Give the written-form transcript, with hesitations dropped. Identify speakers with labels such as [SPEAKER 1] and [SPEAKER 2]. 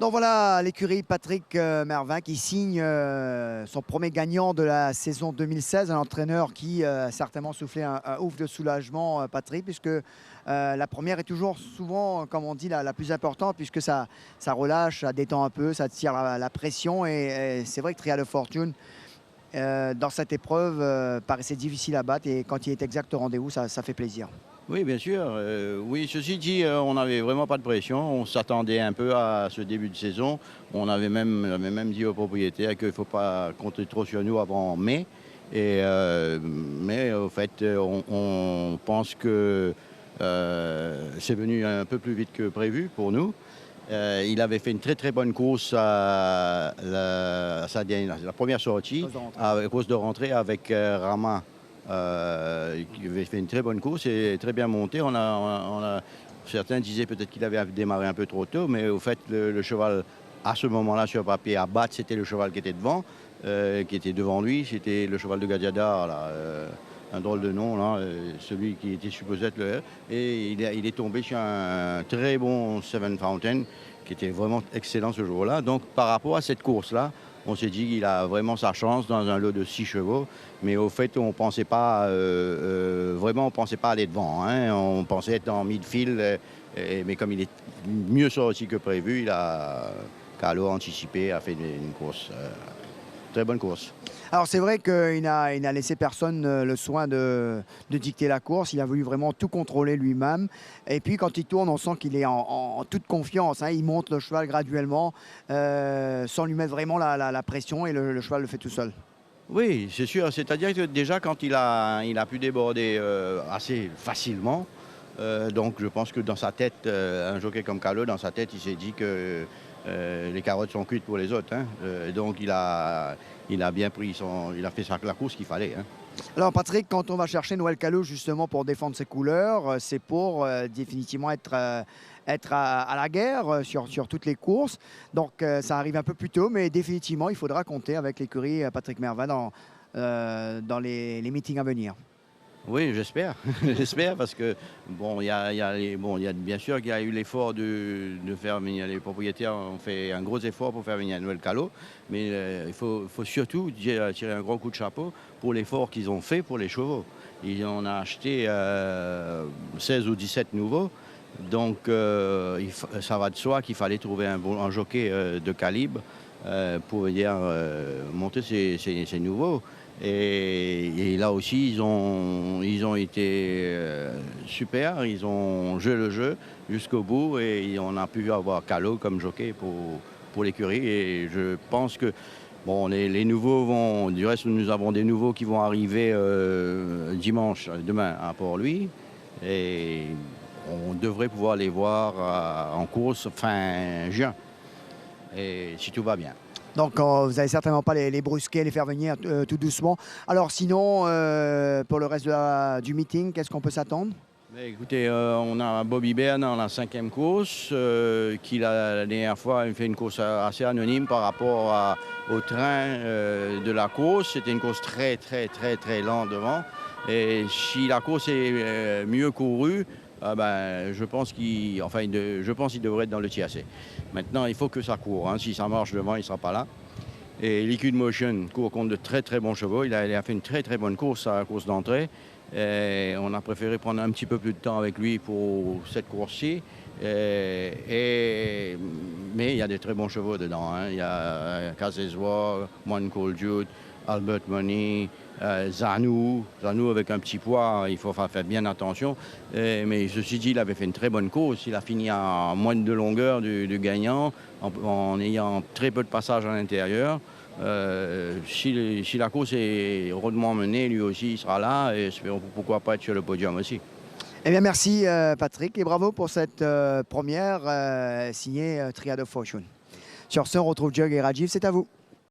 [SPEAKER 1] Donc voilà l'écurie Patrick Mervin qui signe son premier gagnant de la saison 2016, un entraîneur qui a certainement soufflé un ouf de soulagement, Patrick, puisque la première est toujours souvent, comme on dit, la plus importante, puisque ça relâche, ça détend un peu, ça tire la pression. Et c'est vrai que Trial of Fortune, dans cette épreuve, paraissait difficile à battre, et quand il est exact au rendez-vous, ça fait plaisir.
[SPEAKER 2] Oui, bien sûr. Oui, ceci dit, on n'avait vraiment pas de pression. On s'attendait un peu à ce début de saison. On avait même dit aux propriétaires qu'il ne faut pas compter trop sur nous avant mai. Mais au fait, on pense que c'est venu un peu plus vite que prévu pour nous. Il avait fait une très très bonne course à la première sortie, à course de rentrée avec Rama. Qui avait fait une très bonne course et très bien monté. Certains disaient peut-être qu'il avait démarré un peu trop tôt, mais au fait, le cheval, à ce moment-là, sur papier, à battre, c'était le cheval qui était devant lui. C'était le cheval de Gadiada, là, un drôle de nom, là, celui qui était supposé être le R. Et il est tombé sur un très bon Seven Fountain, qui était vraiment excellent ce jour-là. Donc, par rapport à cette course-là, on s'est dit qu'il a vraiment sa chance dans un lot de 6 chevaux. Mais au fait, on pensait pas, vraiment, on pensait pas aller devant, hein. On pensait être en midfield, mais comme il est mieux sorti que prévu, Carlo a anticipé, a fait une course, très bonne course.
[SPEAKER 1] Alors c'est vrai qu'il n'a laissé personne le soin de dicter la course. Il a voulu vraiment tout contrôler lui-même. Et puis quand il tourne, on sent qu'il est en toute confiance, hein. Il monte le cheval graduellement sans lui mettre vraiment la pression, et le cheval le fait tout seul.
[SPEAKER 2] Oui, c'est sûr. C'est-à-dire que déjà, quand il a pu déborder assez facilement, donc je pense que dans sa tête, un jockey comme Carlo, dans sa tête, il s'est dit que les carottes sont cuites pour les autres, hein. Donc il a bien pris il a fait la course qu'il fallait, hein.
[SPEAKER 1] Alors Patrick, quand on va chercher Noël Callot justement pour défendre ses couleurs, c'est pour définitivement être à la guerre sur toutes les courses. Donc ça arrive un peu plus tôt, mais définitivement il faudra compter avec l'écurie Patrick Mervin dans les meetings à venir.
[SPEAKER 2] Oui, j'espère. J'espère parce que, bon, bien sûr qu'il y a eu l'effort de faire venir les propriétaires, ont fait un gros effort pour faire venir Noël Callot, mais il faut surtout tirer un gros coup de chapeau pour l'effort qu'ils ont fait pour les chevaux. Ils en ont acheté 16 ou 17 nouveaux, donc ça va de soi qu'il fallait trouver un jockey de calibre pour venir monter ces nouveaux. Et là aussi, ils ont été super, ils ont joué le jeu jusqu'au bout, et on a pu avoir Callot comme jockey pour l'écurie. Et je pense que bon, les nouveaux du reste, nous avons des nouveaux qui vont arriver demain à Port-Louis, et on devrait pouvoir les voir en course fin juin, et si tout va bien.
[SPEAKER 1] Donc vous n'allez certainement pas les brusquer, les faire venir tout doucement. Alors sinon, pour le reste du meeting, qu'est-ce qu'on peut s'attendre?
[SPEAKER 2] Mais écoutez, on a Bobby Bern dans la 5e course, qui la dernière fois a fait une course assez anonyme par rapport au train de la course. C'était une course très très très très lente devant. Et si la course est mieux courue, je pense qu'il devrait être dans le TAC. Maintenant, il faut que ça court, hein. Si ça marche devant, il ne sera pas là. Et Liquid Motion court contre de très très bons chevaux. Il a fait une très très bonne course à la course d'entrée. Et on a préféré prendre un petit peu plus de temps avec lui pour cette course-ci. Mais il y a des très bons chevaux dedans, hein. Il y a Kazezwa, One Cold Jude, Albert Money, Zanou avec un petit poids, il faut faire bien attention. Mais ceci dit, il avait fait une très bonne course. Il a fini à moins de longueur du gagnant, en ayant très peu de passage à l'intérieur. Si la course est rondement menée, lui aussi il sera là, et pourquoi pas être sur le podium aussi.
[SPEAKER 1] Eh bien merci Patrick, et bravo pour cette première signée Triad of Fortune. Sur ce, on retrouve Jug et Rajiv, c'est à vous.